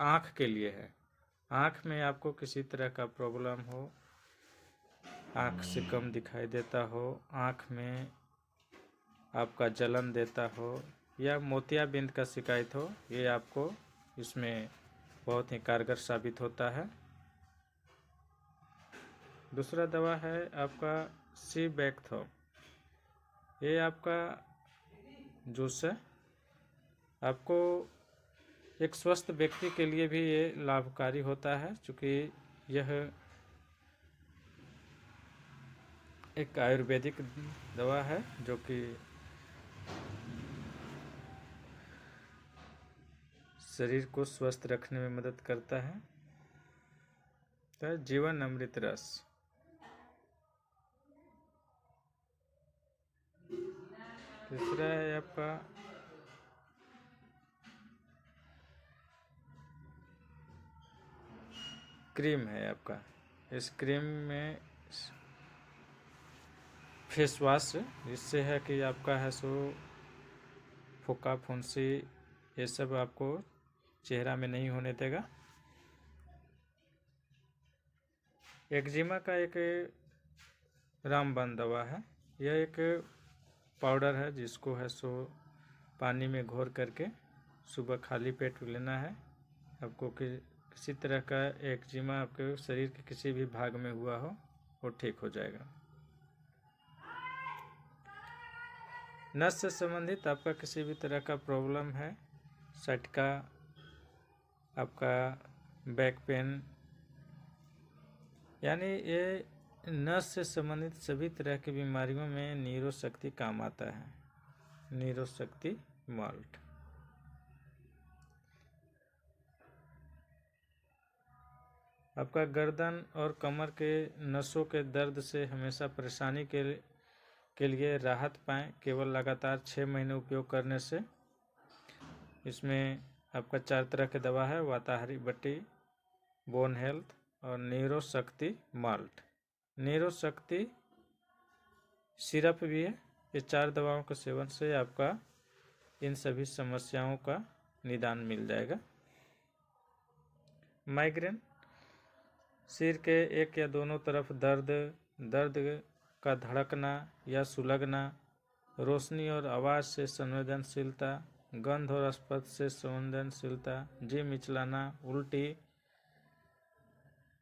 आँख के लिए है। आँख में आपको किसी तरह का प्रॉब्लम हो, आँख से कम दिखाई देता हो, आँख में आपका जलन देता हो या मोतियाबिंद का शिकायत हो, ये आपको इसमें बहुत ही कारगर साबित होता है। दूसरा दवा है आपका सी बैकथॉम। ये आपका जूस है। आपको एक स्वस्थ व्यक्ति के लिए भी ये लाभकारी होता है, क्योंकि यह एक आयुर्वेदिक दवा है जो कि शरीर को स्वस्थ रखने में मदद करता है। तो जीवन अमृत रस। तीसरा है आपका क्रीम है आपका। इस क्रीम में फेस वॉश, इससे है कि आपका है सो फुक्का फुंसी ये सब आपको चेहरा में नहीं होने देगा। एक्जिमा का एक रामबाण दवा है। यह एक पाउडर है जिसको है सो पानी में घोर करके सुबह खाली पेट लेना है। आपको किसी तरह का एक्जिमा आपके शरीर के किसी भी भाग में हुआ हो वो ठीक हो जाएगा। नस से संबंधित आपका किसी भी तरह का प्रॉब्लम है, सटका, आपका बैक पेन, यानी ये नस से संबंधित सभी तरह की बीमारियों में नीरो शक्ति काम आता है। नीरो शक्ति माल्ट। आपका गर्दन और कमर के नसों के दर्द से हमेशा परेशानी के लिए राहत पाएं केवल लगातार 6 महीने उपयोग करने से। इसमें आपका 4 तरह के दवा है, वाताहारी बट्टी, बोन हेल्थ और नीरो शक्ति माल्ट। नीरो शक्ति सिरप भी है। ये 4 दवाओं के सेवन से आपका इन सभी समस्याओं का निदान मिल जाएगा। माइग्रेन, सिर के एक या दोनों तरफ दर्द का धड़कना या सुलगना, रोशनी और आवाज़ से संवेदनशीलता, गंध और स्पर्श से संवेदनशीलता, जी मिचलाना, उल्टी,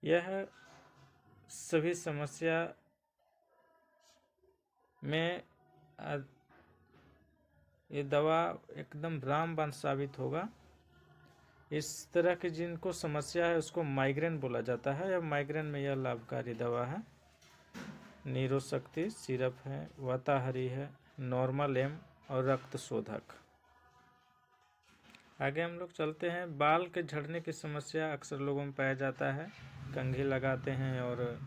यह सभी समस्या में ये दवा एकदम रामबाण साबित होगा। इस तरह की जिनको समस्या है उसको माइग्रेन बोला जाता है, या माइग्रेन में यह लाभकारी दवा है। नीरो शक्ति सिरप है, वाताहारी है, नॉर्मल एम और रक्त शोधक। आगे हम लोग चलते हैं। बाल के झड़ने की समस्या अक्सर लोगों में पाया जाता है। कंघी लगाते हैं और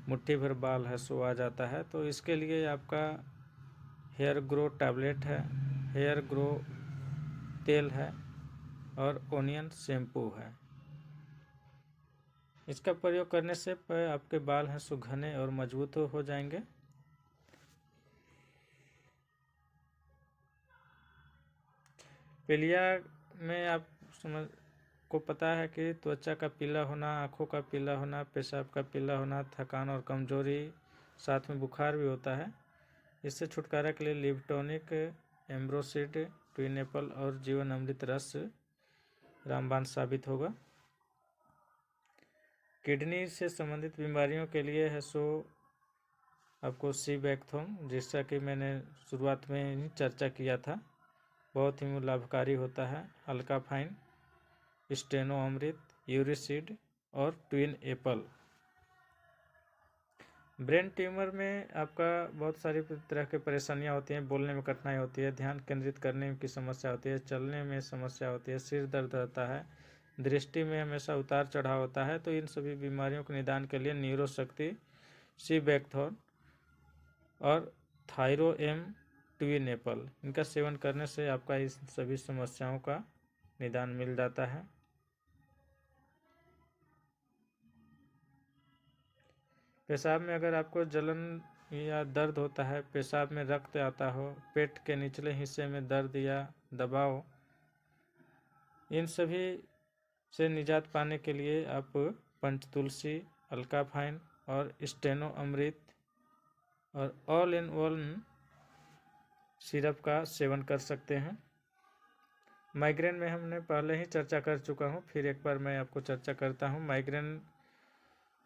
मुट्ठी भर बाल है सो आ जाता है, तो इसके लिए आपका हेयर ग्रो टैबलेट है, हेयर ग्रो तेल है और ओनियन शैम्पू है। इसका प्रयोग करने से आपके बाल हैं सो घने और मजबूत हो जाएंगे। पीलिया में आप को पता है कि त्वचा का पीला होना, आँखों का पीला होना, पेशाब का पीला होना, थकान और कमजोरी, साथ में बुखार भी होता है। इससे छुटकारा के लिए लिवटॉनिक, एम्ब्रोसिड, ट्विन एप्पल और जीवन अमृत रस रामबाण साबित होगा। किडनी से संबंधित बीमारियों के लिए है सो आपको सी बैकथोम, जिसका कि मैंने शुरुआत में ही चर्चा किया था, बहुत ही लाभकारी होता है। अल्काफाइन, स्टेनो अमृत, यूरिसिड और ट्विन एप्पल। ब्रेन ट्यूमर में आपका बहुत सारी तरह की परेशानियां होती हैं। बोलने में कठिनाई होती है, ध्यान केंद्रित करने की समस्या होती है, चलने में समस्या होती है, सिर दर्द रहता है, दृष्टि में हमेशा उतार चढ़ाव होता है। तो इन सभी बीमारियों के निदान के लिए नीरो शक्ति, सी बैकथोर्न और थायरो एम ट्विन एप्पल, इनका सेवन करने से आपका इस सभी समस्याओं का निदान मिल जाता है। पेशाब में अगर आपको जलन या दर्द होता है, पेशाब में रक्त आता हो, पेट के निचले हिस्से में दर्द या दबाव, इन सभी से निजात पाने के लिए आप पंचतुलसी, अल्काफाइन और स्टेनो अमृत और ऑल इन वन सिरप का सेवन कर सकते हैं। माइग्रेन में हमने पहले ही चर्चा कर चुका हूँ, फिर एक बार मैं आपको चर्चा करता हूँ। माइग्रेन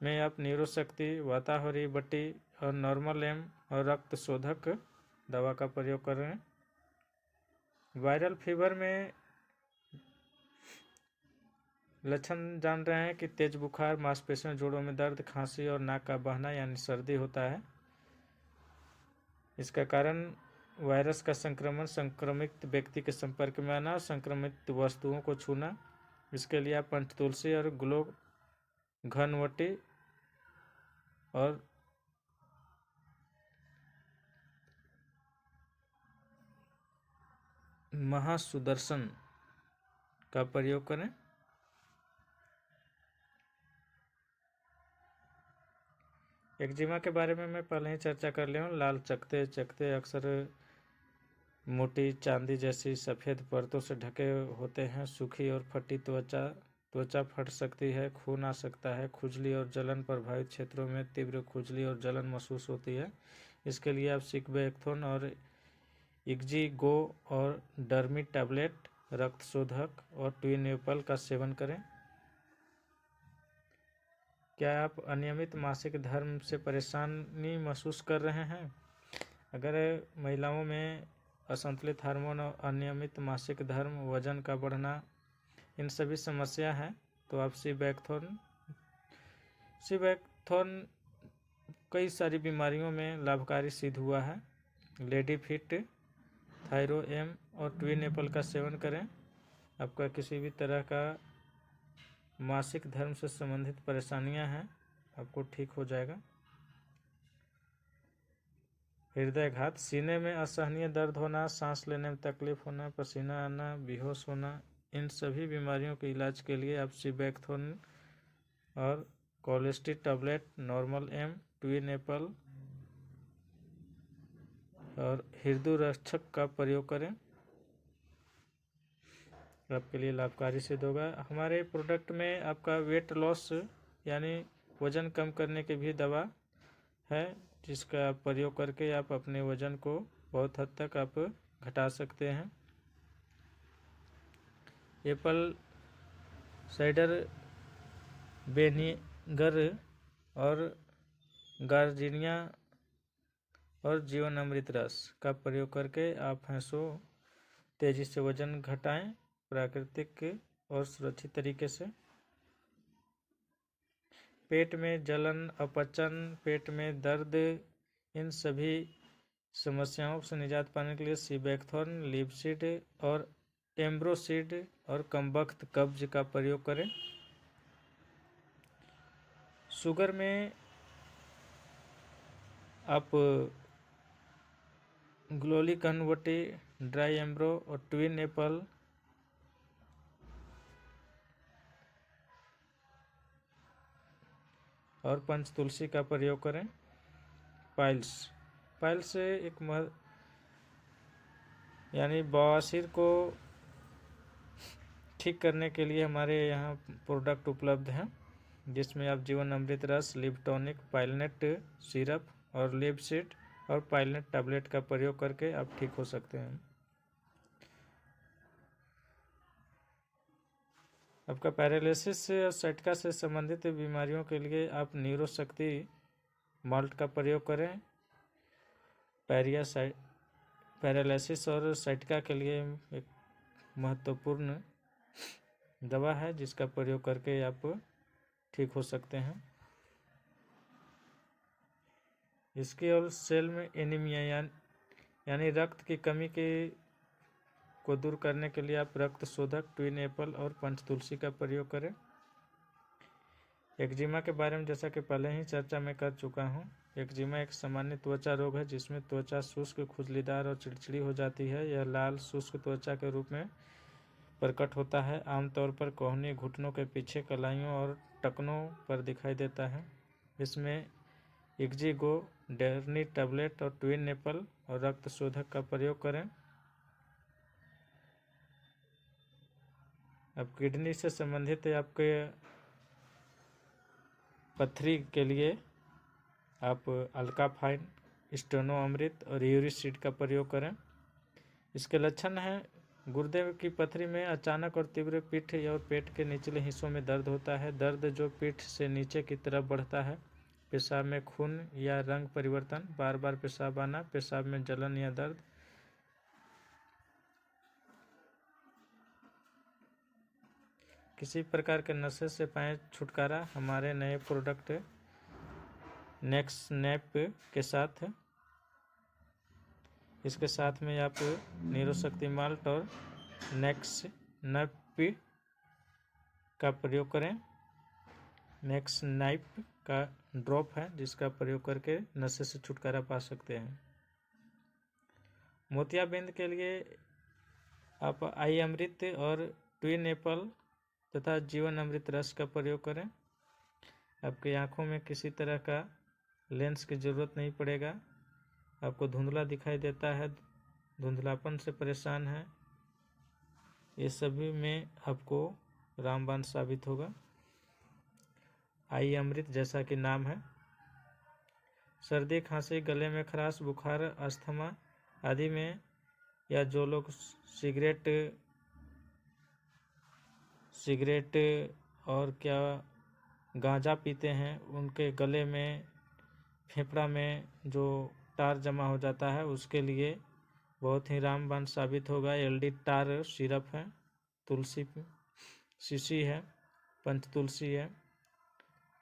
में आप न्यूरोशक्ति, वातावरी बट्टी और नॉर्मल एम और रक्त शोधक दवा का प्रयोग कर रहे हैं। वायरल फीवर में लक्षण जान रहे हैं कि तेज बुखार, मांसपेशियों, जोड़ों में दर्द, खांसी और नाक का बहना यानी सर्दी होता है। इसका कारण वायरस का संक्रमण, संक्रमित व्यक्ति के संपर्क में आना और संक्रमित वस्तुओं को छूना। इसके लिए आप पंचतुलसी और ग्लो घनवटी और महासुदर्शन का प्रयोग करें। एक्जिमा के बारे में मैं पहले ही चर्चा कर लिया हूँ। लाल चकते चकते अक्सर मोटी चांदी जैसी सफ़ेद परतों से ढके होते हैं। सूखी और फटी त्वचा फट सकती है, खून आ सकता है, खुजली और जलन, प्रभावित क्षेत्रों में तीव्र खुजली और जलन महसूस होती है। इसके लिए आप सिकबेक्थोन और इग्जीगो और डर्मी टैबलेट, रक्त शोधक और ट्विनेपल का सेवन करें। क्या आप अनियमित मासिक धर्म से परेशानी महसूस कर रहे हैं? अगर महिलाओं में असंतुलित हार्मोन और अनियमित मासिक धर्म, वजन का बढ़ना, इन सभी समस्या हैं तो आप सिबैक्थोन कई सारी बीमारियों में लाभकारी सिद्ध हुआ है। लेडी फिट, थायरो एम और ट्विनेपल का सेवन करें। आपका किसी भी तरह का मासिक धर्म से संबंधित परेशानियां हैं, आपको ठीक हो जाएगा। हृदयघात, सीने में असहनीय दर्द होना, सांस लेने में तकलीफ होना, पसीना आना, बेहोश होना, इन सभी बीमारियों के इलाज के लिए आप सिबैक्थोन और कोलेस्टी टैबलेट, नॉर्मल एम, ट्विनेपल और हृदय रक्षक का प्रयोग करें। आपके लिए लाभकारी सिद्ध होगा। हमारे प्रोडक्ट में आपका वेट लॉस यानी वज़न कम करने की भी दवा है, जिसका प्रयोग करके आप अपने वज़न को बहुत हद तक आप घटा सकते हैं। एप्पल साइडर विनेगर और गार्जिनिया और जीवन अमृत रस का प्रयोग करके आप भैंसों तेज़ी से वज़न घटाएं, प्राकृतिक और सुरक्षित तरीके से। पेट में जलन, अपचन, पेट में दर्द, इन सभी समस्याओं से निजात पाने के लिए सिबैक्थोन, लिपसीड और एम्ब्रोसीड और कमबख्त कब्ज का प्रयोग करें। शुगर में आप ग्लोली घनवटी, ड्राई एम्ब्रो और ट्विनेपल और पंचतुलसी का प्रयोग करें। पाइल्स एक यानी बवासीर को ठीक करने के लिए हमारे यहाँ प्रोडक्ट उपलब्ध हैं, जिसमें आप जीवन अमृत रस, लिपटॉनिक, पाइलनेट सिरप और लिपसीड और पाइलनेट टैबलेट का प्रयोग करके आप ठीक हो सकते हैं। आपका पैरालिसिस से और सटका से संबंधित बीमारियों के लिए आप न्यूरोशक्ति माल्ट का प्रयोग करें। पैरालिसिस और सटका के लिए एक महत्वपूर्ण दवा है, जिसका प्रयोग करके आप ठीक हो सकते हैं। इसकी और सेल में एनीमिया यानी रक्त की कमी को दूर करने के लिए आप रक्त शोधक, ट्विनेपल और पंचतुलसी का प्रयोग करें। एक्जिमा के बारे में जैसा कि पहले ही चर्चा मैं कर चुका हूँ। एक्जिमा एक सामान्य त्वचा रोग है जिसमें त्वचा शुष्क, खुजलीदार और चिड़चिड़ी हो जाती है। यह लाल शुष्क त्वचा के रूप में प्रकट होता है, आमतौर पर कोहनी, घुटनों के पीछे, कलाइयों और टखनों पर दिखाई देता है। इसमें इग्जीगो, डर्नी टैबलेट और ट्विनेपल और रक्त शोधक का प्रयोग करें। अब किडनी से संबंधित आपके पथरी के लिए आप अल्काफाइन, स्टेनो अमृत और यूरिक का प्रयोग करें। इसके लक्षण हैं: गुर्दे की पथरी में अचानक और तीव्र पीठ और पेट के निचले हिस्सों में दर्द होता है, दर्द जो पीठ से नीचे की तरफ बढ़ता है, पेशाब में खून या रंग परिवर्तन, बार बार पेशाब आना, पेशाब में जलन या दर्द। किसी प्रकार के नशे से पाए छुटकारा हमारे नए प्रोडक्ट नेक्सनैप के साथ। इसके साथ में आप न्यूरोशक्ति माल्ट और नेक्सनैप का प्रयोग करें। नेक्सनैप का ड्रॉप है जिसका प्रयोग करके नशे से छुटकारा पा सकते हैं। मोतियाबिंद के लिए आप आई अमृत और ट्विन एप्पल तथा जीवन अमृत रस का प्रयोग करें। आपकी आँखों में किसी तरह का लेंस की ज़रूरत नहीं पड़ेगा। आपको धुंधला दिखाई देता है, धुंधलापन से परेशान है, ये सभी में आपको रामबाण साबित होगा। आई अमृत जैसा कि नाम है, सर्दी, खांसी, गले में खराश, बुखार, अस्थमा आदि में, या जो लोग सिगरेट और गांजा पीते हैं, उनके गले में, फेफड़ा में जो टार जमा हो जाता है, उसके लिए बहुत ही रामबाण साबित होगा। एलडी टार सिरप है, तुलसी सीसी है, पंच तुलसी है,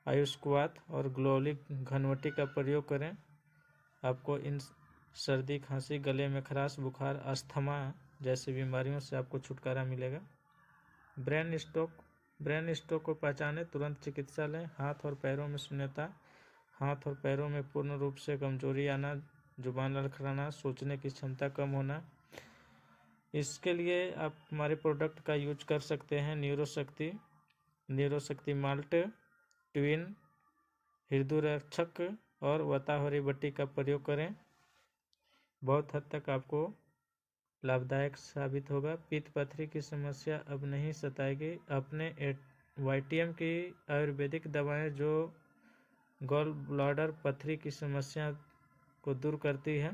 आयुष्कुआत और ग्लोलिक घनवटी का प्रयोग करें। आपको इन सर्दी, खांसी, गले में खराश, बुखार, अस्थमा जैसी बीमारियों से आपको छुटकारा मिलेगा। ब्रेन स्ट्रोक को पहचाने, तुरंत चिकित्सा लें। हाथ और पैरों में शून्यता, हाथ और पैरों में पूर्ण रूप से कमजोरी आना, जुबान लड़खड़ाना, सोचने की क्षमता कम होना, इसके लिए आप हमारे प्रोडक्ट का यूज कर सकते हैं। न्यूरोशक्ति माल्ट, ट्विन, हृदय रक्षक और वातावरी बट्टी का प्रयोग करें। बहुत हद तक आपको लाभदायक साबित होगा। पित्त पथरी की समस्या अब नहीं सताएगी। अपने वाइटियम की आयुर्वेदिक दवाएं जो गॉल ब्लैडर पथरी की समस्या को दूर करती है,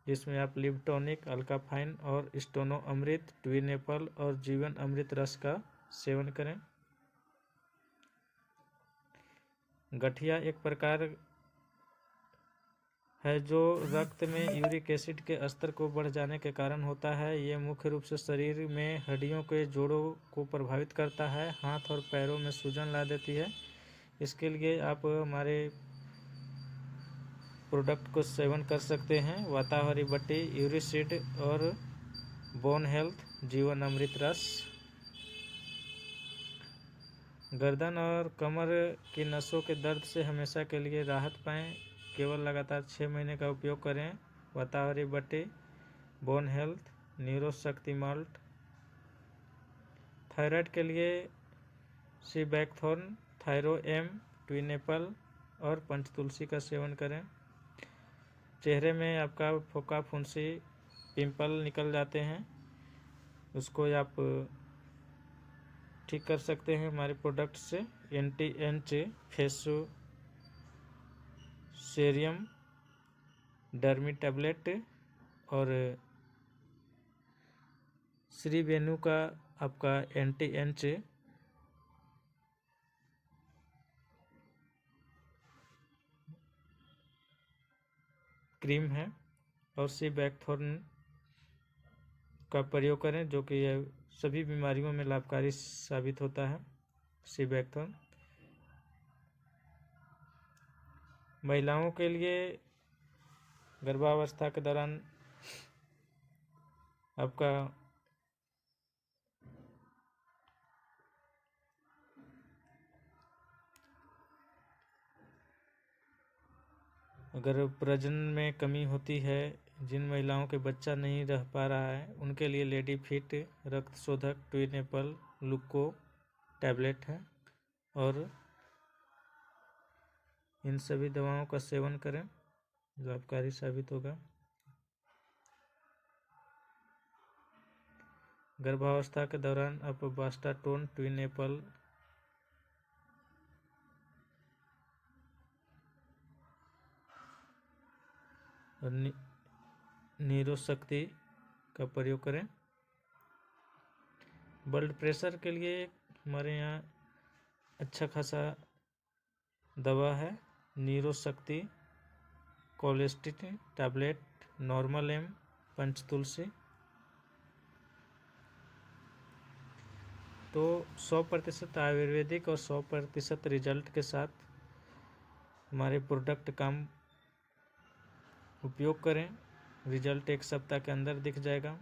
जिसमें आप लिप्टॉनिक, अल्काफाइन और स्टेनो अमृत, ट्विन एप्पल और जीवन अमृत रस का सेवन करें। गठिया एक प्रकार है जो रक्त में यूरिक एसिड के स्तर को बढ़ जाने के कारण होता है। ये मुख्य रूप से शरीर में हड्डियों के जोड़ों को प्रभावित करता है, हाथ और पैरों में सूजन ला देती है। इसके लिए आप हमारे प्रोडक्ट को सेवन कर सकते हैं। वातावरी बट्टी, यूरिसिड और बोन हेल्थ जीवन अमृत रस। गर्दन और कमर की नसों के दर्द से हमेशा के लिए राहत पाएं, केवल लगातार 6 महीने का उपयोग करें। वातावरी बट्टी, बोन हेल्थ, न्यूरोशक्ति माल्ट। थायराइड के लिए सीबैकथोर्न, थायरो एम, ट्विन एप्पल और पंच तुलसी का सेवन करें। चेहरे में आपका फोका, फुंसी, पिंपल निकल जाते हैं, उसको आप ठीक कर सकते हैं हमारे प्रोडक्ट से। एंटी फेसो सेरियम, डर्मी टैबलेट और श्री वेणु का आपका एंटी क्रीम है, और सीबैकथोर्न का प्रयोग करें, जो कि सभी बीमारियों में लाभकारी साबित होता है। सीबैकथोर्न महिलाओं के लिए गर्भावस्था के दौरान आपका अगर प्रजनन में कमी होती है, जिन महिलाओं के बच्चा नहीं रह पा रहा है, उनके लिए लेडी फिट रक्त शोधक ट्विन एप्पल लुको टैबलेट है, और इन सभी दवाओं का सेवन करें, लाभकारी साबित होगा। गर्भावस्था के दौरान अपवास्टाटोन ट्विन एपल और नीरोशक्ति का प्रयोग करें। ब्लड प्रेशर के लिए हमारे यहाँ अच्छा खासा दवा है, नीरोशक्ति कोलेस्टिन टैबलेट, नॉर्मल एम, पंचतुलसी। तो 100% आयुर्वेदिक और 100% रिजल्ट के साथ हमारे प्रोडक्ट का उपयोग करें। रिजल्ट 1 सप्ताह के अंदर दिख जाएगा।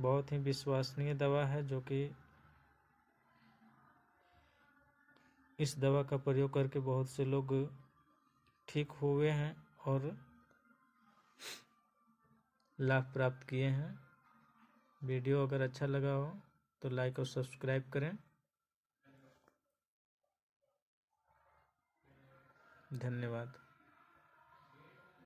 बहुत ही विश्वसनीय दवा है, जो कि इस दवा का प्रयोग करके बहुत से लोग ठीक हुए हैं और लाभ प्राप्त किए हैं। वीडियो अगर अच्छा लगा हो तो लाइक और सब्सक्राइब करें। धन्यवाद।